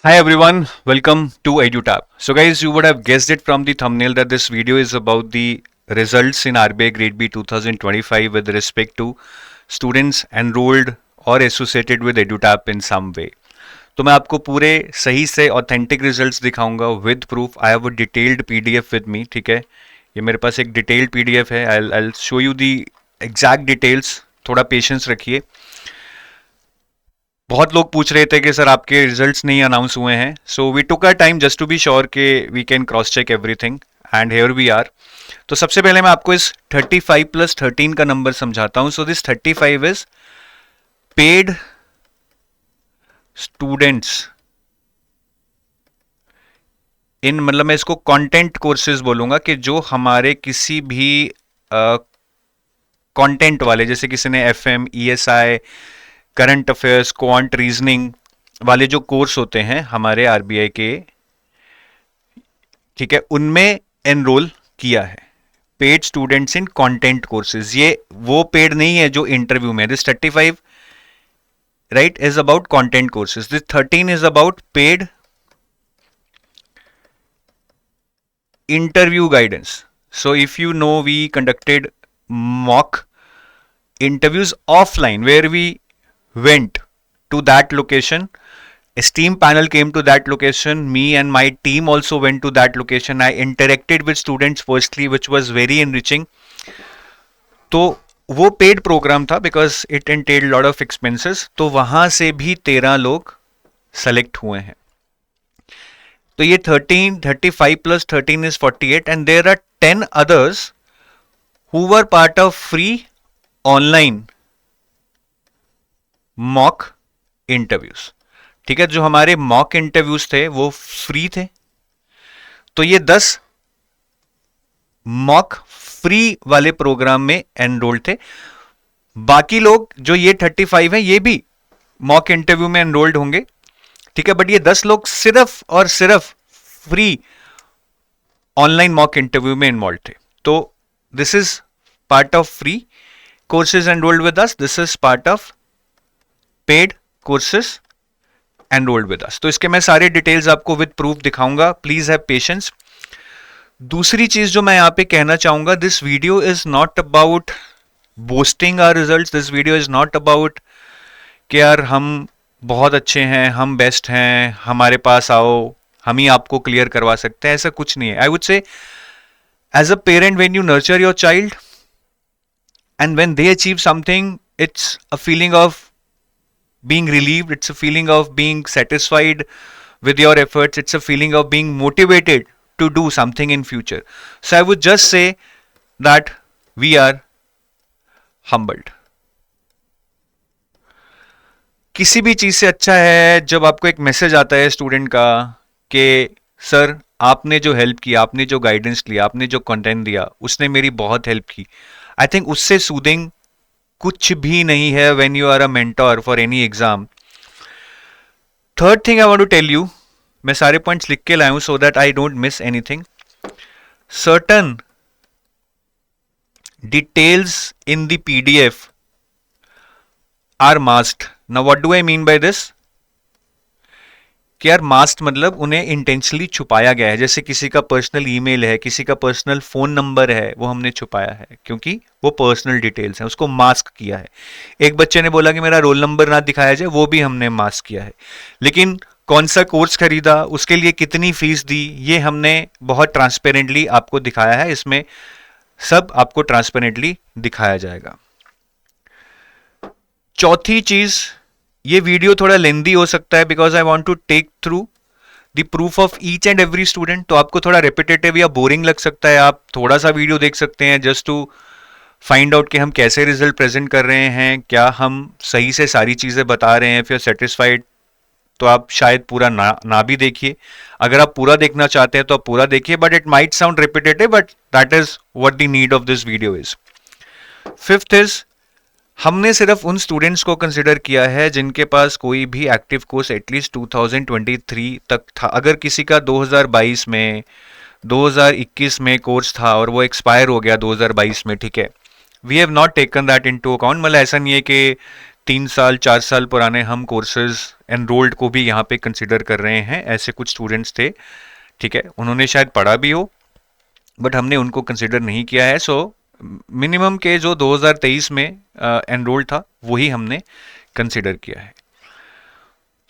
Hi everyone, welcome to EduTap. So guys, you would have guessed it from the thumbnail that this video is about the results in RBI Grade B 2025 with respect to students enrolled or associated with EduTap in some way. तो मैं आपको पूरे सही से authentic results दिखाऊंगा with proof. I have a detailed PDF with me. ठीक है, ये मेरे पास एक डिटेल्ड पीडीएफ है. I show you the exact details. थोड़ा पेशेंस रखिए. बहुत लोग पूछ रहे थे कि सर आपके रिजल्ट्स नहीं अनाउंस हुए हैं. So we took a time just to be sure के we can cross check everything and here we are. तो सबसे पहले मैं आपको इस 35 प्लस 13 का नंबर समझाता हूं. So this 35 is paid students in, मतलब मैं इसको कंटेंट कोर्सेज बोलूंगा कि जो हमारे किसी भी कंटेंट वाले, जैसे किसी ने FM, ESI, current affairs, quant reasoning वाले जो कोर्स होते हैं हमारे आरबीआई के, ठीक है, उनमें एनरोल किया है. Paid students in content courses. ये वो पेड नहीं है जो इंटरव्यू में. This 35 right is about content courses. This 13 is about paid interview guidance. So if you know, we conducted mock interviews offline where we went to that location. A STEAM panel came to that location. Me and my team also went to that location. I interacted with students firstly, which was very enriching. तो वो paid programme था because it entailed lot of expenses. तो वहां से भी 13 लोग select हुए हैं. तो ये 35 plus 13 is 48 and there are 10 others who were part of free online mock interviews. ठीक है, जो हमारे मॉक इंटरव्यूज थे वो फ्री थे. तो ये 10 मॉक फ्री वाले प्रोग्राम में एनरोल्ड थे. बाकी लोग जो ये 35 हैं ये भी मॉक इंटरव्यू में एनरोल्ड होंगे. ठीक है, बट ये 10 लोग सिर्फ और सिर्फ फ्री ऑनलाइन मॉक इंटरव्यू में इन्वॉल्व थे. तो this is part of free courses enrolled with us. This is part of paid courses enrolled with us. तो इसके मैं सारे डिटेल्स आपको विद प्रूफ दिखाऊंगा. Please have patience. दूसरी चीज जो मैं यहां पे कहना चाहूंगा, this video is not about boasting our results. This video is not about कि यार हम बहुत अच्छे हैं, हम बेस्ट हैं, हमारे पास आओ, हम ही आपको क्लियर करवा सकते हैं. ऐसा कुछ नहीं है. I would say as a parent, when you nurture your child and when they achieve something, it's a feeling of being relieved, it's a feeling of being satisfied with your efforts, it's a feeling of being motivated to do something in future. So I would just say that we are humbled. किसी भी चीज से अच्छा है जब आपको एक message आता है स्टूडेंट का कि सर आपने जो हेल्प की, आपने जो गाइडेंस लिया, आपने जो कंटेंट दिया, उसने मेरी बहुत हेल्प की. आई थिंक उससे सूदिंग कुछ भी नहीं है when you are a mentor for any exam. Third thing I want to tell you, मैं सारे पॉइंट्स लिख के लाया हूं so that I don't miss anything. Certain details in the PDF are masked. Now what do I mean by this? कि यार mask मतलब उन्हें इंटेंशनली छुपाया गया है. जैसे किसी का पर्सनल ईमेल है, किसी का पर्सनल फोन नंबर है, वो हमने छुपाया है क्योंकि वो पर्सनल डिटेल्स हैं, उसको मास्क किया है. एक बच्चे ने बोला कि मेरा रोल नंबर ना दिखाया जाए, वो भी हमने मास्क किया है. लेकिन कौन सा कोर्स खरीदा, उसके लिए कितनी फीस दी, ये हमने बहुत ट्रांसपेरेंटली आपको दिखाया है. इसमें सब आपको ट्रांसपेरेंटली दिखाया जाएगा. चौथी चीज, ये वीडियो थोड़ा लेंदी हो सकता है because I want to take through the proof of each and every student. तो आपको थोड़ा रेपिटेटिव या बोरिंग लग सकता है. आप थोड़ा सा वीडियो देख सकते हैं जस्ट टू फाइंड आउट कि हम कैसे रिजल्ट प्रेजेंट कर रहे हैं, क्या हम सही से सारी चीजें बता रहे हैं. फिर सेटिस्फाइड तो आप शायद पूरा ना भी देखिए. अगर आप पूरा देखना चाहते हैं तो आप पूरा देखिए, but it might sound repetitive, but that is what the need of this video is. Fifth is, हमने सिर्फ उन स्टूडेंट्स को कंसिडर किया है जिनके पास कोई भी एक्टिव कोर्स एटलीस्ट 2023 तक था. अगर किसी का 2022 में, 2021 में कोर्स था और वो एक्सपायर हो गया 2022 में, ठीक है, we have not taken that into account. मतलब ऐसा नहीं है कि 3 साल 4 साल पुराने हम कोर्सेज एनरोल्ड को भी यहाँ पे कंसिडर कर रहे हैं। ऐसे कुछ स्टूडेंट्स थे, ठीक है, उन्होंने शायद पढ़ा भी हो बट हमने उनको कंसिडर नहीं किया है। सो मिनिमम के जो 2023 में एनरोल्ड था वही हमने कंसिडर किया है।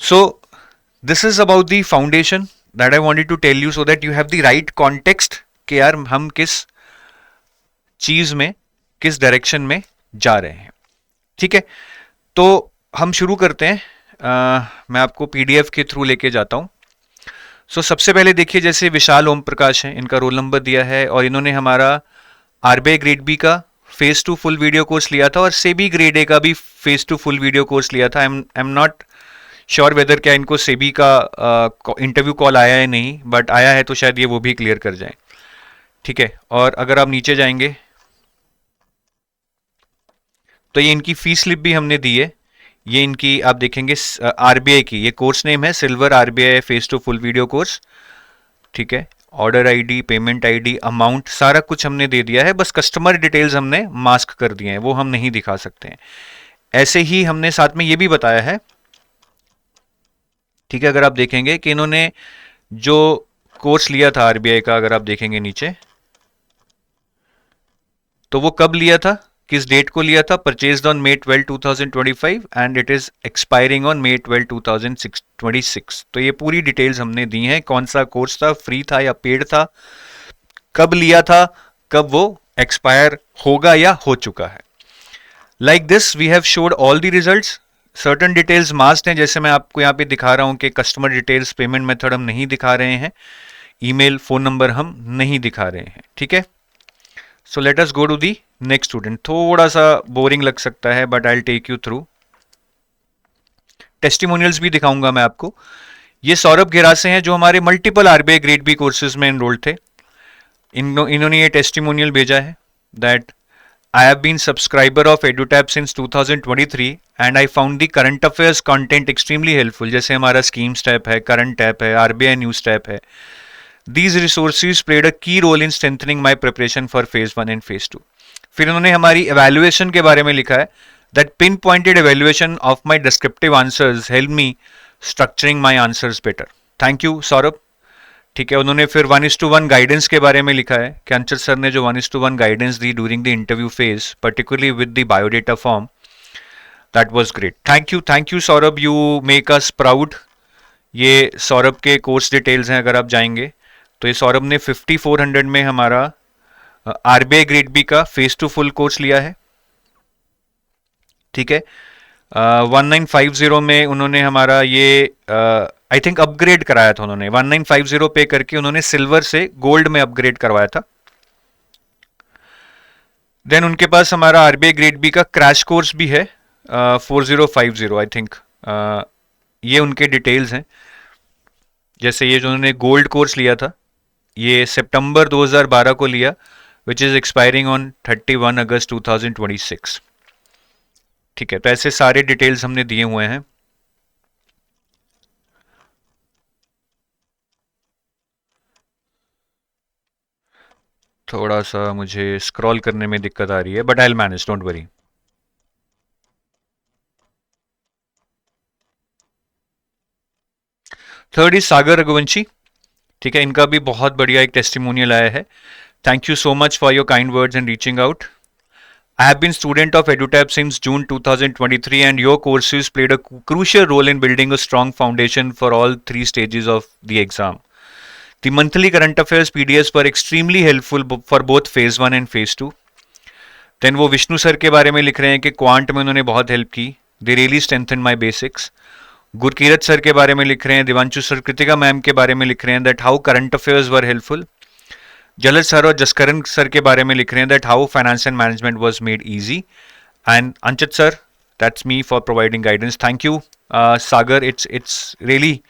So this is about the foundation that I wanted to tell you, so that you have the right context कि यार हम किस चीज में, किस डायरेक्शन में जा रहे हैं। ठीक है, तो हम शुरू करते हैं। मैं आपको पीडीएफ के थ्रू लेके जाता हूं। सो सबसे पहले देखिए, जैसे विशाल ओम प्रकाश हैं, इनका रोल नंबर दिया है और इन्होंने हमारा आरबीआई ग्रेड बी का phase two full video course लिया था और सेबी ग्रेड ए का भी phase two full video course लिया था। I am not sure whether क्या इनको सेबी का इंटरव्यू कॉल आया है नहीं, बट आया है तो शायद ये वो भी क्लियर कर जाए। ठीक है, और अगर आप नीचे जाएंगे तो ये इनकी फीस स्लिप भी हमने दी है। ये इनकी आप देखेंगे आरबीआई की, ये कोर्स नेम है silver RBI phase two full video course. ठीक है, order ID, payment ID, amount, सारा कुछ हमने दे दिया है। बस कस्टमर डिटेल्स हमने मास्क कर दिए हैं, वो हम नहीं दिखा सकते हैं। ऐसे ही हमने साथ में ये भी बताया है, ठीक है, अगर आप देखेंगे कि इन्होंने जो कोर्स लिया था आरबीआई का, अगर आप देखेंगे नीचे, तो वो कब लिया था, किस डेट को लिया था, purchased on May 12, 2025 and it is expiring on May 12, 2026। तो ये पूरी डिटेल्स हमने दी हैं, कौन सा कोर्स था, फ्री था या पेड था, कब लिया था, कब वो एक्सपायर होगा या हो चुका है। Like this we have showed all the results. Certain details mask हैं, जैसे मैं आपको यहाँ पे दिखा रहा हूँ कि कस्टमर डिटेल्स, पेमेंट मेथड हम नहीं दिखा रहे हैं, ईमेल, फोन नंबर हम नहीं दिखा रहे हैं। ठीक है, so let us go to the next student. थोड़ा सा बोरिंग लग सकता है but I will take you through. Testimonials भी दिखाऊंगा मैं आपको। ये सौरभ गिरासे हैं जो हमारे multiple RBI grade B courses में एनरोल्ड थे। इन्होंने ये टेस्टिमोनियल भेजा है that I have been subscriber of EduTap since 2023 and I found the current affairs content extremely helpful। जैसे हमारा schemes टैब है, current टैब है, RBI news टैब है। These resources played a key role in strengthening my preparation for phase 1 and phase 2। फिर उन्होंने हमारी evaluation के बारे में लिखा है that pinpointed evaluation of my descriptive answers helped me structuring my answers better। Thank you Saurabh. ठीक है, उन्होंने फिर 1:1 गाइडेंस के बारे में लिखा है कि अंचल सर ने जो 1:1 guidance the during the interview phase, particularly with the biodata form, that was great. Thank you Saurabh, you make us proud. ये सौरभ के कोर्स डिटेल्स हैं, अगर आप जाएंगे तो ये सौरभ ने 5400 में हमारा आरबीआई ग्रेड बी का फेज टू फुल कोर्स लिया है। ठीक है, 1950 में उन्होंने हमारा ये आई थिंक अपग्रेड कराया था। उन्होंने 1950 पे करके उन्होंने सिल्वर से गोल्ड में अपग्रेड करवाया था। देन उनके पास हमारा आरबीआई ग्रेड बी का क्रैश कोर्स भी है 4050 आई थिंक। ये उनके डिटेल्स हैं। जैसे ये जो उन्होंने गोल्ड कोर्स लिया था, ये सितंबर 2012 को लिया, विच इज एक्सपायरिंग ऑन 31 अगस्त 2026। ठीक है, तो ऐसे सारे डिटेल्स हमने दिए हुए हैं। थोड़ा सा मुझे स्क्रॉल करने में दिक्कत आ रही है but I will manage, don't worry. Third is Sagar Raghuvanshi. ठीक है, इनका भी बहुत बढ़िया एक टेस्टिमोनियल आया है। Thank you so much for your kind words and reaching out. I have been student of EduTap since June 2023 and your courses played a crucial role in building a strong foundation for all 3 stages of the exam. The monthly current affairs PDFs were extremely helpful for both phase 1 and phase 2. Then वो Vishnu sir के बारे में लिख रहे हैं कि quant में उन्होंने बहुत हेल्प की। They really strengthened my basics. Gurkirat sir के बारे में लिख रहे हैं, दिवांशु सर, कृतिका मैम के बारे में लिख रहे हैं that how current affairs were helpful. Jalaj sir और जसकरण सर के बारे में लिख रहे हैं that how finance and management was made easy. And Anchit sir, that's me for providing guidance. Thank you Sagar, it's really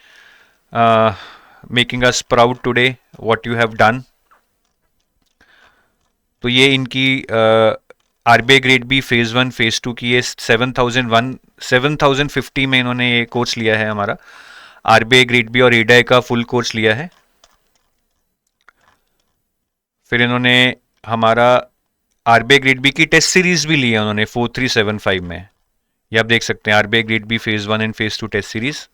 making us proud today what you have done. तो ये इनकी RBI grade B phase 1 phase 2 की ये 7050 में इन्होंने ये course लिया है, हमारा आरबीआई ग्रेड बी और एडाई का फुल कोर्स लिया है। फिर इन्होंने हमारा आरबीआई ग्रेड बी की टेस्ट सीरीज भी ली है उन्होंने 4375 में। ये आप देख सकते हैं RBI grade B phase 1 and phase 2 test series.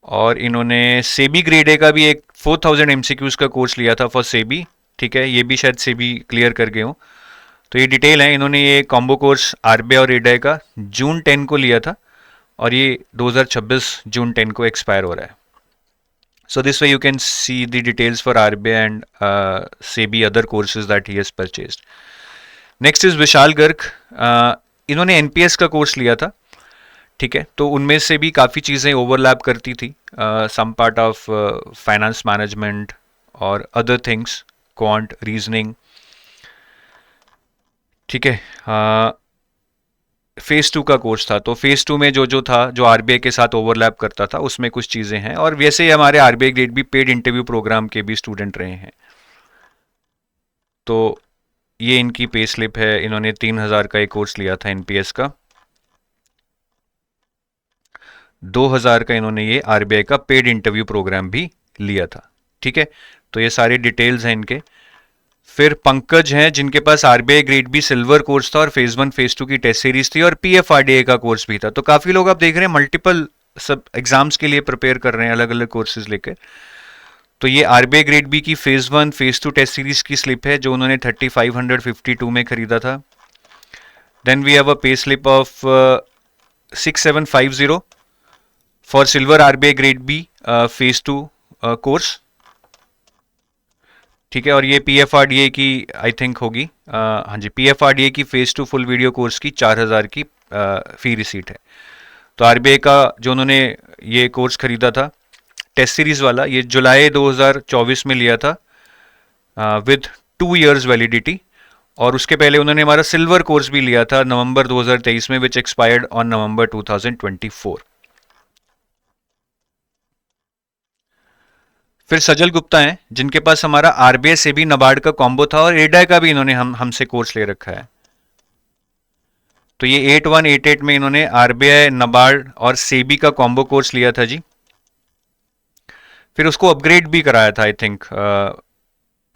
और इन्होंने सेबी ग्रेड ए का भी एक 4000 एमसीक्यूज का कोर्स लिया था फॉर सेबी। ठीक है, ये भी शायद सेबी क्लियर कर गए हो। तो ये डिटेल है, इन्होंने ये कॉम्बो कोर्स आरबीआई और एडाई का जून 10 को लिया था और ये 2026 जून 10 को एक्सपायर हो रहा है। So this way you can see the details for RBI and SEBI other courses that he has purchased. Next is विशाल गर्ग। इन्होंने एनपीएस का कोर्स लिया था। ठीक है, तो उनमें से भी काफ़ी चीज़ें ओवरलैप करती थी, some part of finance management और अदर थिंग्स, क्वांट, रीजनिंग। ठीक है, फेज़ 2 का कोर्स था, तो फेज़ 2 में जो था जो आरबीआई के साथ ओवरलैप करता था उसमें कुछ चीज़ें हैं। और वैसे ही हमारे आरबीआई ग्रेड भी पेड इंटरव्यू प्रोग्राम के भी स्टूडेंट रहे हैं। तो ये इनकी पे स्लिप है, इन्होंने 3000 का एक कोर्स लिया था एनपीएस का, 2000 का इन्होंने ये आरबीआई का पेड इंटरव्यू प्रोग्राम भी लिया था। ठीक है, तो ये सारे डिटेल्स हैं इनके। फिर पंकज हैं जिनके पास RBI grade B silver course था और फेज 1 फेज 2 की टेस्ट सीरीज थी और पीएफआरडीए का कोर्स भी था। तो काफ़ी लोग आप देख रहे हैं मल्टीपल सब एग्जाम्स के लिए प्रिपेयर कर रहे हैं अलग अलग कोर्सेज लेकर। तो ये आरबीआई ग्रेड बी की फेज 1 फेज 2 टेस्ट सीरीज की स्लिप है जो उन्होंने 3552 में खरीदा था। Then we have a pay slip of 6750 for silver RBI grade B phase 2 course. ठीक है, और ये पीएफआरडीए की आई थिंक होगी, हाँ जी, पीएफआरडीए की फेज 2 फुल वीडियो कोर्स की 4000 की फी रिसीट है। तो आरबीआई का जो उन्होंने ये कोर्स खरीदा था टेस्ट सीरीज वाला, ये जुलाई 2024 में लिया था विद 2 years वैलिडिटी। और उसके पहले उन्होंने हमारा सिल्वर कोर्स भी लिया था नवंबर 2023 में, विच एक्सपायर्ड ऑन नवंबर 2024। फिर सजल गुप्ता हैं जिनके पास हमारा आरबीआई सेबी नाबार्ड का कॉम्बो था और एडाई का भी इन्होंने हमसे कोर्स ले रखा है। तो ये 8188 में इन्होंने आरबीआई नाबार्ड और सेबी का कॉम्बो कोर्स लिया था जी। फिर उसको अपग्रेड भी कराया था आई थिंक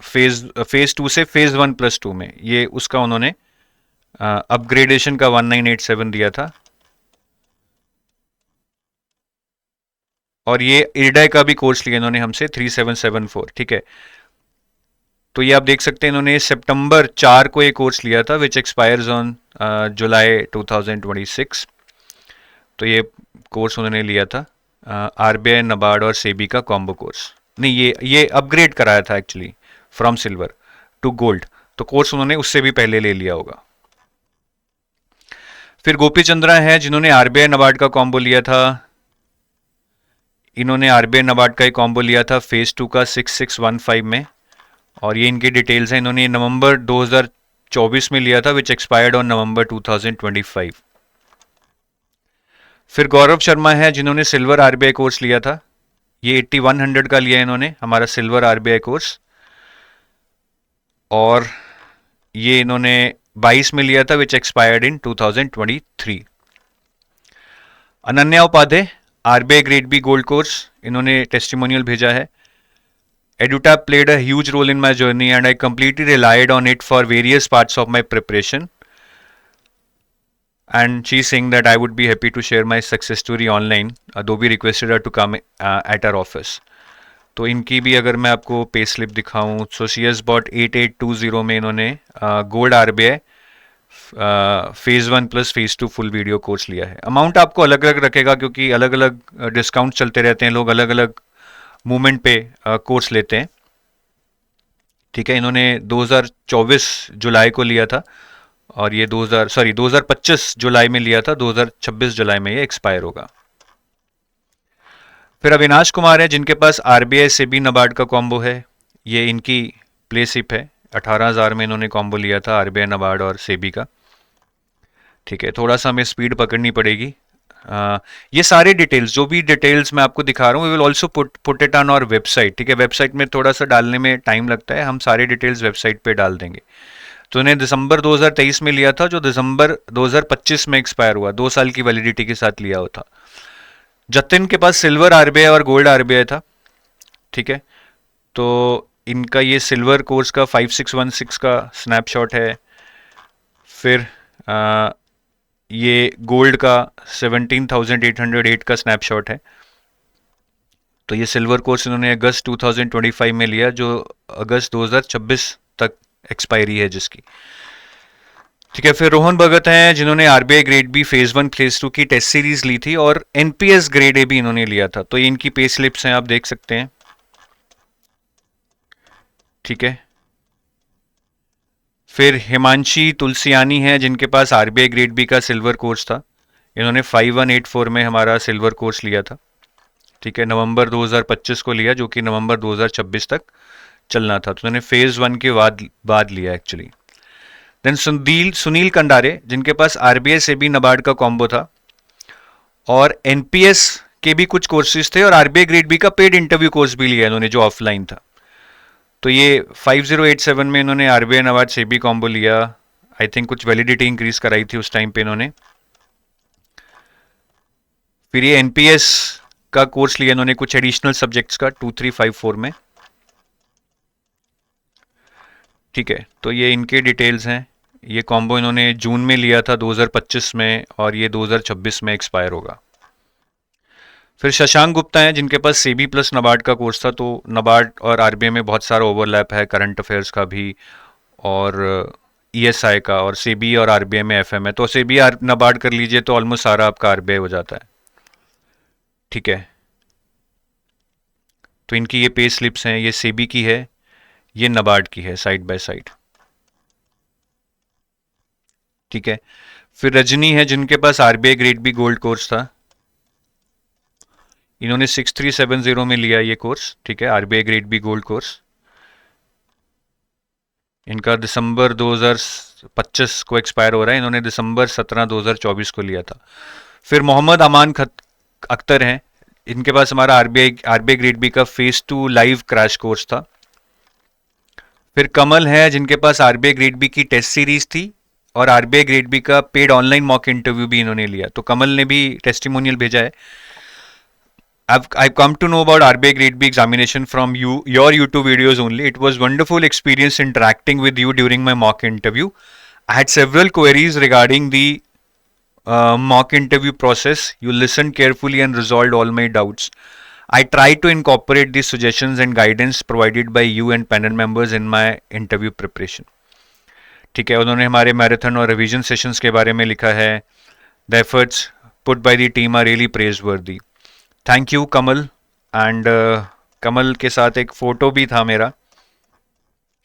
फेज 2 से फेज 1+2 में, ये उसका उन्होंने अपग्रेडेशन का 1987 दिया था। और ये एडाई का भी कोर्स लिया इन्होंने हमसे 3774। ठीक है, तो ये आप देख सकते हैं इन्होंने सितंबर 4 को ये कोर्स लिया था विच एक्सपायर्स ऑन जुलाई 2026। तो ये कोर्स उन्होंने लिया था आरबीआई नाबार्ड और सेबी का कॉम्बो कोर्स। नहीं, ये अपग्रेड कराया था actually from silver to gold, तो कोर्स उन्होंने उससे भी पहले ले लिया होगा। फिर गोपी चंद्रा है जिन्होंने आरबीआई नाबार्ड का कॉम्बो लिया था। इन्होंने आरबीआई नाबार्ड का एक कॉम्बो लिया था फेज 2 का 6615 में, और ये इनकी डिटेल्स हैं। इन्होंने नवंबर 2024 में लिया था विच एक्सपायर्ड ऑन नवंबर 2025। फिर गौरव शर्मा है जिन्होंने सिल्वर आरबीआई कोर्स लिया था, ये 8100 का लिया इन्होंने हमारा सिल्वर आरबीआई कोर्स, और ये इन्होंने 22 में लिया था which expired in 2023। Ananya Upadhyay RBI grade B gold course, इन्होंने टेस्टिमोनियल भेजा है। EduTap played a huge role in my journey and I completely relied on it for various parts of my preparation. And she's saying that I would be happy to share my success story online, though we requested her to come at our office. तो इनकी भी अगर मैं आपको pay slip दिखाऊं, so she has bot 8820 में इन्होंने gold RBI phase 1 plus phase 2 full video course लिया है। अमाउंट आपको अलग अलग रखेगा क्योंकि अलग अलग डिस्काउंट चलते रहते हैं, लोग अलग अलग मूवमेंट पे कोर्स लेते हैं। ठीक है, इन्होंने 2024 जुलाई को लिया था और ये 2025 जुलाई में लिया था, 2026 जुलाई में ये एक्सपायर होगा। फिर अविनाश कुमार है जिनके पास आरबीआई सेबी नाबार्ड का कॉम्बो है, ये इनकी प्ले स्लिप है, 18000 में इन्होंने कॉम्बो लिया था आरबीआई नाबार्ड और सेबी का। ठीक है, थोड़ा सा हमें स्पीड पकड़नी पड़ेगी। ये सारे डिटेल्स, जो भी डिटेल्स मैं आपको दिखा रहा हूँ, we will also put it on our website. ठीक है, वेबसाइट में थोड़ा सा डालने में टाइम लगता है, हम सारे डिटेल्स वेबसाइट पे डाल देंगे। तो इन्हें दिसंबर 2023 में लिया था जो दिसंबर 2025 में एक्सपायर हुआ, 2 साल की वैलिडिटी के साथ लिया हुआ था। जतिन के पास सिल्वर आरबीआई और गोल्ड आरबीआई था। ठीक है, तो इनका ये सिल्वर कोर्स का 5616 का स्नैपशॉट है। फिर ये गोल्ड का 17,808 का स्नैपशॉट है। तो ये सिल्वर कोर्स इन्होंने अगस्त 2025 में लिया, जो अगस्त 2026 तक एक्सपायरी है जिसकी। ठीक है, फिर रोहन भगत हैं जिन्होंने RBI grade B phase 1 phase 2 की टेस्ट सीरीज ली थी और एनपीएस ग्रेड ए भी इन्होंने लिया था। तो ये इनकी पे स्लिप्स हैं, आप देख सकते हैं। ठीक है, फिर हिमांशी तुलसियानी है जिनके पास आरबीआई ग्रेड बी का सिल्वर कोर्स था। इन्होंने 5184 में हमारा सिल्वर कोर्स लिया था। ठीक है, नवंबर 2025 को लिया, जो कि नवंबर 2026 तक चलना था। तो उन्होंने फेज 1 के बाद लिया एक्चुअली। देन सुनील कंडारे जिनके पास आरबीआई से भी नबार्ड का कॉम्बो था और एनपीएस के भी कुछ कोर्सेज थे और आरबीआई ग्रेड बी का पेड इंटरव्यू कोर्स भी लिया इन्होंने जो ऑफलाइन था। तो ये 5087 में इन्होंने आरबीआई नबार्ड से भी कॉम्बो लिया। आई थिंक कुछ वैलिडिटी इंक्रीज कराई थी उस टाइम पे इन्होंने। फिर ये एनपीएस का कोर्स लिया इन्होंने कुछ एडिशनल सब्जेक्ट्स का 2354 में। ठीक है, तो ये इनके डिटेल्स हैं। ये कॉम्बो इन्होंने जून में लिया था 2025 में और ये 2026 में एक्सपायर होगा। फिर शशांक गुप्ता हैं जिनके पास सेबी प्लस नबार्ड का कोर्स था। तो नबार्ड और आरबीआई में बहुत सारा ओवरलैप है, करंट अफेयर्स का भी और ईएसआई का, और सेबी और आरबीआई में एफएम है। तो सेबी नबार्ड कर लीजिए तो ऑलमोस्ट सारा आपका आरबीआई हो जाता है। ठीक है, तो इनकी ये पे स्लिप्स हैं, ये सेबी की है, ये नबार्ड की है, साइड बाय साइड। ठीक है, फिर रजनी है जिनके पास RBI grade B gold course था। इन्होंने 6370 में लिया ये कोर्स। ठीक है, RBI grade B gold course. इनका दिसंबर 2025 को एक्सपायर हो रहा है, इन्होंने दिसंबर 17 2024 को लिया था। फिर मोहम्मद अमान अख्तर हैं, इनके पास हमारा आरबीआई ग्रेड बी का फेज 2 लाइव क्रैश कोर्स था। फिर कमल है जिनके पास आरबीआई ग्रेड बी की टेस्ट सीरीज थी और आरबीआई ग्रेड बी का पेड ऑनलाइन मॉक इंटरव्यू भी इन्होंने लिया। तो कमल ने भी टेस्टिमोनियल भेजा है। I've come to know about RBI Grade B examination from your YouTube videos only. It was wonderful experience interacting with you during my mock interview. I had several queries regarding the mock interview process. You listened carefully and resolved all my doubts. I tried to incorporate the suggestions and guidance provided by you and panel members in my interview preparation. ठीक है, उन्होंने हमारे marathon और revision sessions के बारे में लिखा है। The efforts put by the team are really praiseworthy. Thank you Kamal. And Kamal के साथ एक फ़ोटो भी था मेरा,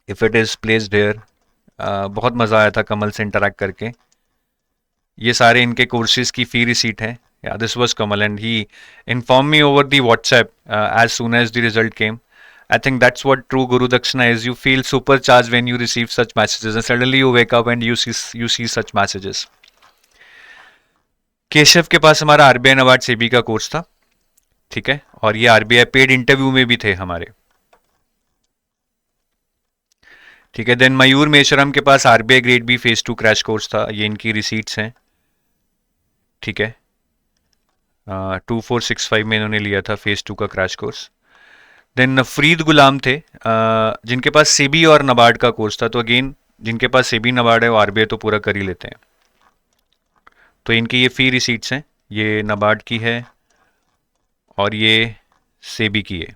if it is placed here. बहुत मज़ा आया था कमल से इंटरेक्ट करके। ये सारे इनके कोर्सेज की फ़ी रिसीट है। या this was Kamal and he inform me over the WhatsApp as soon as the result came. I think that's what true Guru Dakshina is. You feel supercharged when you receive such messages and suddenly you wake up and you see such messages. Keshav के पास हमारा RBI NABARD SEBI का course था। ठीक है, और ये RBI paid interview में भी थे हमारे। ठीक है, देन मयूर मेश्राम के पास RBI grade B phase 2 crash course था। ये इनकी रिसीट्स हैं। ठीक है, 2465 में इन्होंने लिया था फेज 2 का क्रैश कोर्स। देन फरीद गुलाम थे जिनके पास सेबी और नबार्ड का कोर्स था। तो अगेन जिनके पास सेबी नबार्ड है वो आरबीआई तो पूरा कर ही लेते हैं। तो इनकी ये फी रिसीट्स हैं, ये नबार्ड की है और ये सेबी की है।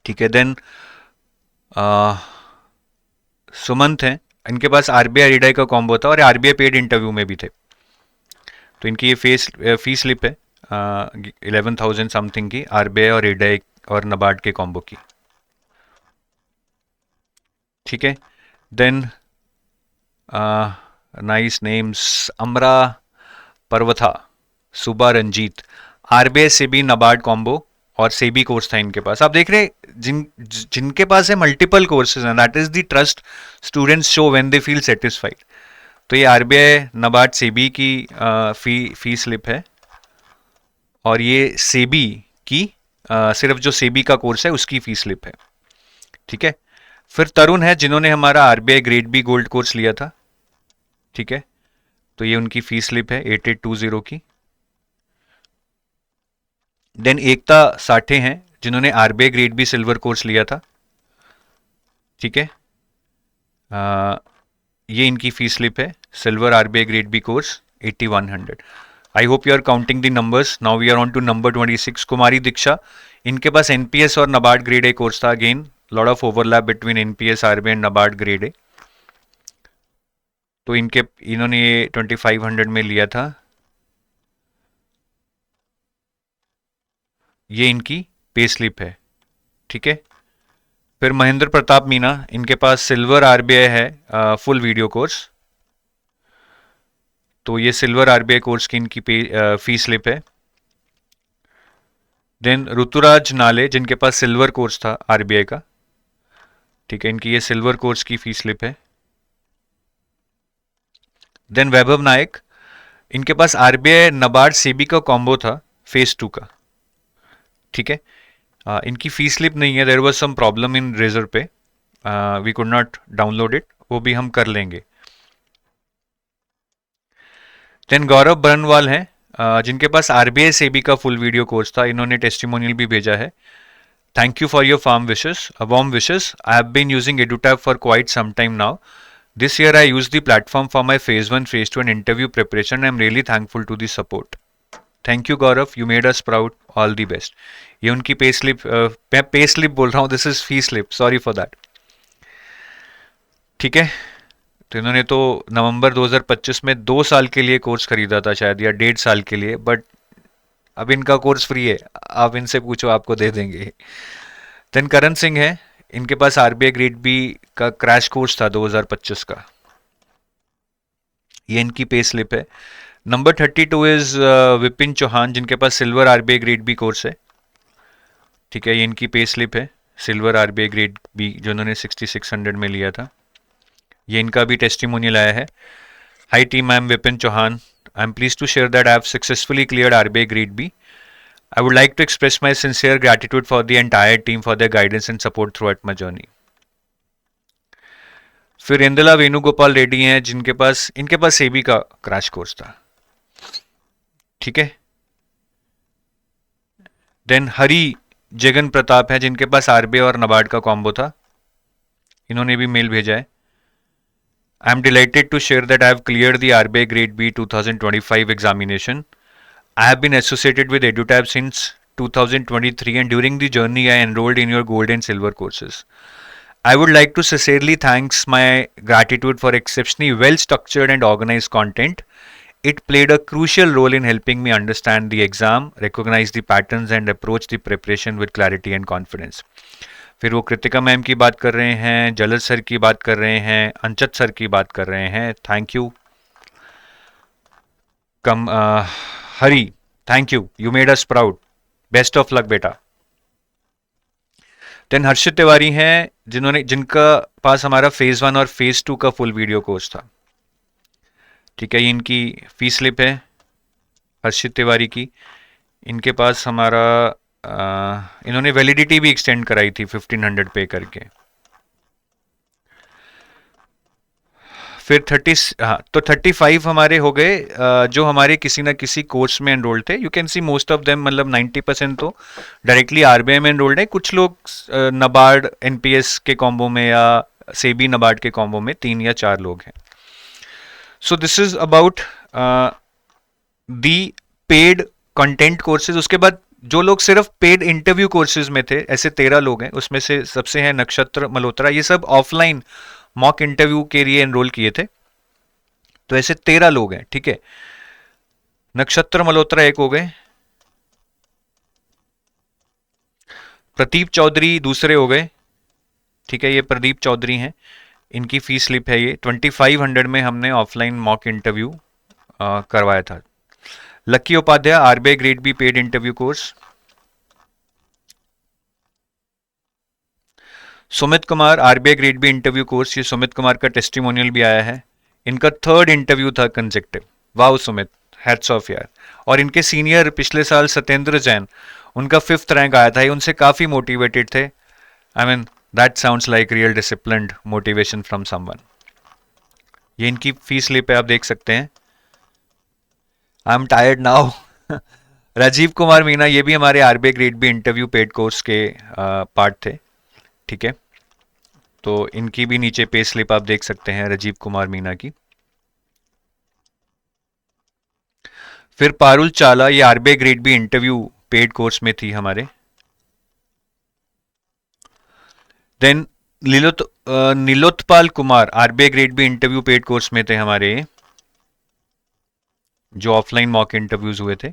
ठीक है, देन सुमंत हैं, इनके पास आरबीआई रिडाई का कॉम्बो था और आरबीआई पेड इंटरव्यू में भी थे। तो इनकी ये फी स्लिप है 11,000 समथिंग की, आरबीआई और रिडाई और नबार्ड के कॉम्बो की। ठीक है, देन नाइस नेम्स, अमरा पर्वथा, सुबा रंजीत, आरबीआई सेबी नबार्ड कॉम्बो और सेबी कोर्स था इनके पास। आप देख रहे हैं जिनके पास है मल्टीपल कोर्सेज हैं, that is the trust students show when they feel satisfied. तो ये आरबीआई नबार्ड सेबी की फी स्लिप है और ये सेबी की सिर्फ जो सेबी का कोर्स है उसकी फी स्लिप है। ठीक है, फिर तरुण है जिन्होंने हमारा RBI grade B gold course लिया था। ठीक है, तो ये उनकी फी स्लिप है 8820 की। देन एकता साठे हैं जिन्होंने RBI grade B silver course लिया था। ठीक है, ये इनकी फीस स्लिप है, silver RBI grade B course 8100। I hope you are counting the numbers. Now we are on to number 26, Kumari Diksha. इनके पास एनपीएस और नबार्ड ग्रेड ए कोर्स था। Again lot of overlap between NPS RBI and NABARD grade A. तो इन्होंने ये 2500 में लिया था। ये इनकी पे स्लिप है, ठीक है। फिर महेंद्र प्रताप मीना, इनके पास सिल्वर आरबीआई है फुल वीडियो कोर्स। तो ये सिल्वर आरबीआई कोर्स की इनकी फीस स्लिप है। देन ऋतुराज नाले, जिनके पास सिल्वर कोर्स था आरबीआई का, ठीक है, इनकी ये सिल्वर कोर्स की फीस स्लिप है। देन वैभव नायक, इनके पास आरबीआई नबार्ड सीबी का कॉम्बो था फेज 2 का, ठीक है। इनकी फीस स्लिप नहीं है, there was some problem in Razorpay, we could not download it, वो भी हम कर लेंगे। देन गौरव बरनवाल हैं, जिनके पास आरबीआई सेबी का फुल वीडियो कोर्स था। इन्होंने टेस्टिमोनियल भी भेजा है। Thank you for your farm wishes, warm wishes. I have been using Edutap for quite some time now. This year I used the platform for my phase 1, phase 2 and interview preparation. I'm really thankful to the support. Thank you Gaurav, you made us proud. All the best. ये उनकी pay slip, मैं pay slip बोल रहा हूँ, this is fee slip, sorry for that, ठीक है। तो इन्होंने तो नवंबर 2025 में 2 साल के लिए कोर्स खरीदा था शायद, या 1.5 साल के लिए, बट अब इनका कोर्स फ्री है, आप इनसे पूछो आपको दे देंगे। देन करण सिंह है, इनके पास आरबीआई ग्रेड बी का क्रैश कोर्स था 2025 का, ये इनकी पे स्लिप है। नंबर 32 इज विपिन चौहान, जिनके पास silver RBI grade B course है, ठीक है, ये इनकी पे स्लिप है, सिल्वर आरबीआई ग्रेड बी जो उन्होंने 6600 में लिया था। ये इनका भी टेस्टिमोनियल आया है। Hi team, I am Vipin Chauhan, I am pleased to share that I have successfully cleared RBI grade B. I would like to express my sincere gratitude for the entire team for their guidance and support throughout my journey. फिर इंदिला वेणुगोपाल रेड्डी हैं, इनके पास सेबी का crash course था, ठीक है। Then हरी जगन प्रताप है, जिनके पास आरबीआई और नबार्ड का कॉम्बो था, इन्होंने भी मेल भेजा है। I am delighted to share that I have cleared the RBI grade B 2025 examination. I have been associated with EduTab since 2023 and during the journey I enrolled in your gold and silver courses. I would like to sincerely thank my gratitude for exceptionally well structured and organized content. It played a crucial role in helping me understand the exam, recognize the patterns and approach the preparation with clarity and confidence. फिर वो Kritika ma'am की बात कर रहे हैं, जलज sir की बात कर रहे हैं, अंचत सर की बात कर रहे हैं, thank you. Hari, thank you, you made us proud, best of luck बेटा। देन हर्षित तिवारी हैं, जिनका पास हमारा फेज 1 और फेज 2 का फुल वीडियो कोर्स था, ठीक है, ये इनकी फीस स्लिप है हर्षित तिवारी की। इनके पास हमारा इन्होंने वैलिडिटी भी एक्सटेंड कराई थी 1500 पे करके। फिर 35 हमारे हो गए जो हमारे किसी ना किसी कोर्स में एनरोल्ड थे। You can see most of them, मतलब 90% तो डायरेक्टली आरबीआई में एनरोल्ड है, कुछ लोग नबार्ड एनपीएस के कॉम्बो में या सेबी नबार्ड के कॉम्बो में 3 या 4 लोग हैं। सो this is about the paid content courses. उसके बाद जो लोग सिर्फ पेड इंटरव्यू कोर्सेज में थे, ऐसे 13 लोग हैं, उसमें से सबसे हैं नक्षत्र मल्होत्रा, ये सब ऑफलाइन मॉक इंटरव्यू के लिए एनरोल किए थे, तो ऐसे 13 लोग हैं, ठीक है। नक्षत्र मल्होत्रा एक हो गए, प्रदीप चौधरी दूसरे हो गए, ठीक है, ये प्रदीप चौधरी हैं, इनकी फीस स्लिप है ये 2500 में हमने ऑफलाइन मॉक इंटरव्यू करवाया था। Lucky Upadhyay RBI grade B paid interview course. Sumit Kumar RBI grade B interview course, ये सुमित कुमार का टेस्टिमोनियल भी आया है, इनका 3rd इंटरव्यू था consecutive. Wow Sumit, hats off यार। और इनके सीनियर पिछले साल सत्येंद्र जैन, उनका 5th रैंक आया था, उनसे काफ़ी मोटिवेटेड थे। I mean that sounds like real disciplined motivation from someone. ये इनकी फीस स्लिप है, आप देख सकते हैं। I am tired now. Rajeev Kumar Meena, ये भी हमारे RBI grade B interview paid course के पार्ट थे, ठीक है। तो इनकी भी नीचे पे स्लिप आप देख सकते हैं, राजीव कुमार मीना की। फिर पारुल चाला, ये RBI grade B interview paid course में थी हमारे। Then Nilotpal Kumar, RBI grade B interview paid course में थे हमारे, जो ऑफलाइन मॉक इंटरव्यूज हुए थे।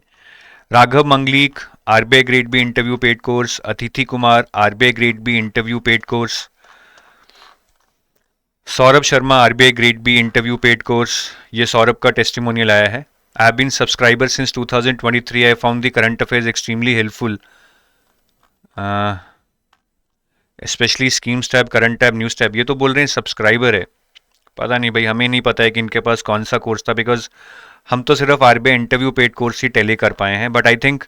Raghav Manglik, RBI grade B interview paid course. Atithi Kumar, RBI grade B interview paid course. Saurabh Sharma, RBI grade B interview paid course. ये सौरभ का टेस्टिमोनियल आया है। I have been subscriber since 2023। I found the current affairs extremely helpful, specially schemes tab, current tab, news tab. ये तो बोल रहे हैं subscriber है, पता नहीं भाई, हमें नहीं पता है कि इनके पास कौन सा कोर्स था, बिकॉज हम तो सिर्फ आरबीआई इंटरव्यू पेड कोर्स ही टेली कर पाए हैं। But I think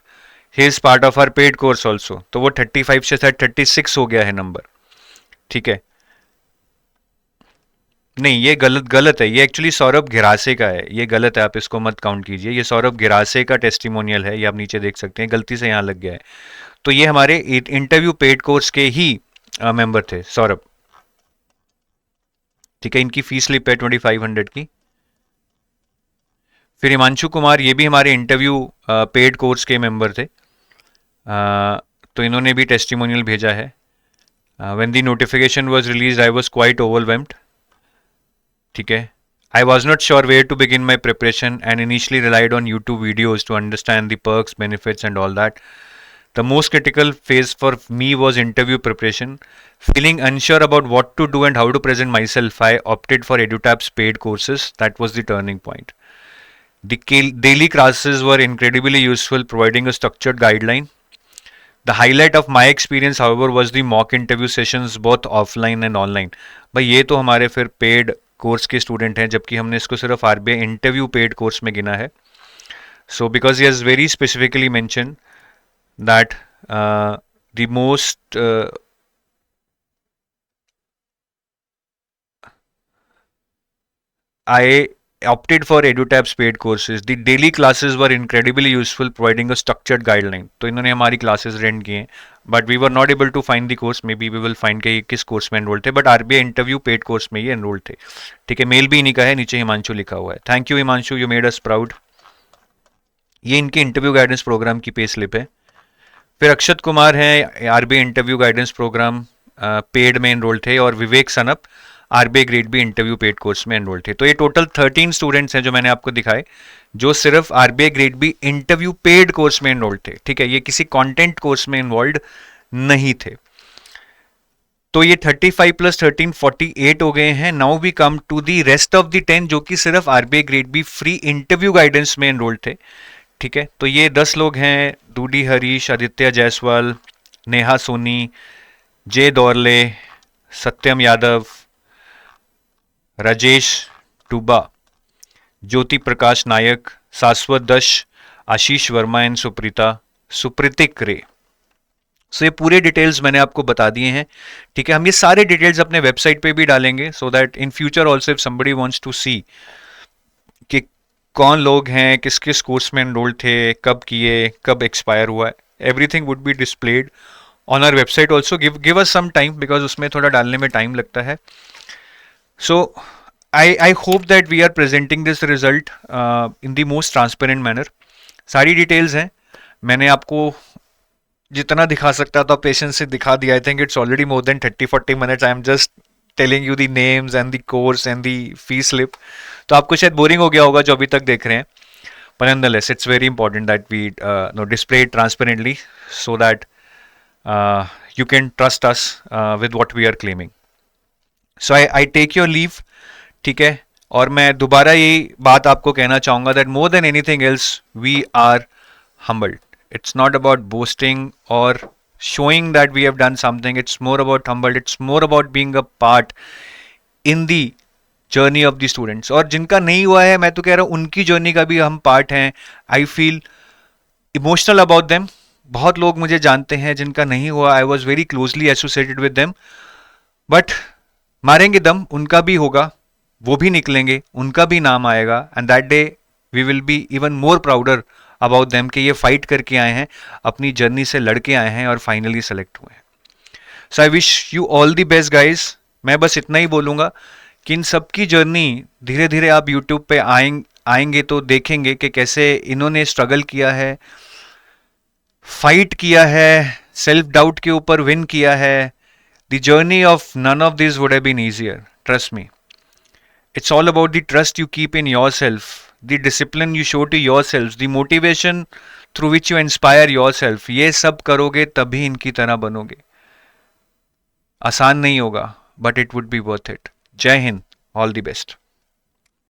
he is part of our paid course also, तो वो 35 से शायद 36 हो गया है नंबर। ठीक है, नहीं ये गलत है, ये एक्चुअली सौरभ गिरासे का है, ये गलत है, आप इसको मत काउंट कीजिए। ये सौरभ गिरासे का टेस्टिमोनियल है, ये आप नीचे देख सकते हैं, गलती से यहाँ लग गया है। तो ये हमारे इंटरव्यू पेड कोर्स के ही मेंबर थे सौरभ। ठीक है, इनकी फीस स्लिप है 2500 की। फिर हिमांशु कुमार, ये भी हमारे इंटरव्यू पेड कोर्स के मेंबर थे, तो इन्होंने भी टेस्टिमोनियल भेजा है। When the notification was released I was quite overwhelmed. ठीक है, I was not sure where to begin my preparation and initially relied on YouTube videos to understand the perks, benefits and all that. The most critical phase for me was interview preparation. Feeling unsure about what to do and how to present myself, I opted for EduTab's paid courses. That was the turning point. The daily classes were incredibly useful, providing a structured guideline. The highlight of my experience, however, was the mock interview sessions, both offline and online. भाई ये तो हमारे फिर paid course के student हैं, जबकि हमने इसको सिर्फ आरबीआई इंटरव्यू पेड कोर्स में गिना है। So because he has very specifically mention that the most I opted for EduTab's paid courses. The daily classes were incredibly useful, providing a structured guideline. तो इन्होंने हमारी क्लासेस रेंट किए, but we were not able to find the course. Maybe we will विल फाइंड के किस course में enrol थे, but RBI interview paid course में ही एनरोल थे। ठीक है, मेल भी इन्हीं का है, नीचे हिमांशु लिखा हुआ है। Thank you Himanshu, you made us proud. ये इनके इंटरव्यू गाइडेंस प्रोग्राम की पे स्लिप है। फिर अक्षत कुमार हैं, RBI interview guidance programme paid में एनरोल थे, और Vivek Sanap RBI grade B interview paid course में एनरोल थे। तो ये टोटल 13 स्टूडेंट्स हैं जो मैंने आपको दिखाए, जो सिर्फ RBI grade B interview paid course में एनरोल थे। ठीक है, ये किसी कंटेंट कोर्स में इन्वॉल्व नहीं थे। तो ये 35 प्लस 13 48 हो गए हैं। Now we come to the rest of the 10 जो कि सिर्फ RBI grade B free interview guidance में एनरोल थे। ठीक है, तो ये 10 लोग हैं, दूडी हरीश, आदित्य जायसवाल, नेहा सोनी, जय दौरले, सत्यम यादव, राजेश टूबा, ज्योति प्रकाश नायक, शाश्वत दश, आशीष वर्मा एंड सुप्रीतिक रे। सो ये पूरे डिटेल्स मैंने आपको बता दिए हैं। ठीक है, हम ये सारे डिटेल्स अपने वेबसाइट पे भी डालेंगे, so that in future also if somebody wants to see कि कौन लोग हैं, किस किस कोर्स में एनरोल थे, कब किए, कब एक्सपायर हुआ है, everything would be displayed on our website also. Give us some time, because उसमें थोड़ा डालने में टाइम लगता है। So I hope that we are presenting this result in the most transparent manner. सारी डिटेल्स हैं, मैंने आपको जितना दिखा सकता था पेशेंस से दिखा दिया। I think it's already more than 30-40 minutes. I am just telling you the names and the course and the fee slip. तो आपको शायद बोरिंग हो गया होगा जो अभी तक देख रहे हैं, पर nonetheless it's very important that we display it transparently so that you can trust us with what we are claiming. So I take your leave. ठीक है, और मैं दोबारा यही बात आपको कहना चाहूँगा that more than anything else we are humbled. It's not about boasting or showing that we have done something. It's more about humbled. It's more about being a part in the journey of the students. और जिनका नहीं हुआ है, मैं तो कह रहा हूँ उनकी जर्नी का भी हम पार्ट हैं। I feel emotional about them. बहुत लोग मुझे जानते हैं जिनका नहीं हुआ। I was very closely associated with them. But मारेंगे दम, उनका भी होगा, वो भी निकलेंगे, उनका भी नाम आएगा, and that day we will be even more prouder about them कि ये फाइट करके आए हैं, अपनी जर्नी से लड़के आए हैं और फाइनली सेलेक्ट हुए हैं। So I wish you all the best guys. मैं बस इतना ही बोलूँगा कि इन सब की जर्नी धीरे धीरे आप यूट्यूब पे आएंगे तो देखेंगे कि कैसे इन्होंने स्ट्रगल किया है, फाइट किया है, सेल्फ डाउट के ऊपर विन किया है. The journey of none of this would have been easier, trust me. It's all about the trust you keep in yourself, the discipline you show to yourself, the motivation through which you inspire yourself. ये सब करोगे तभी इनकी तरह बनोगे. आसान नहीं होगा, but it would be worth it. जय हिंद, all the best.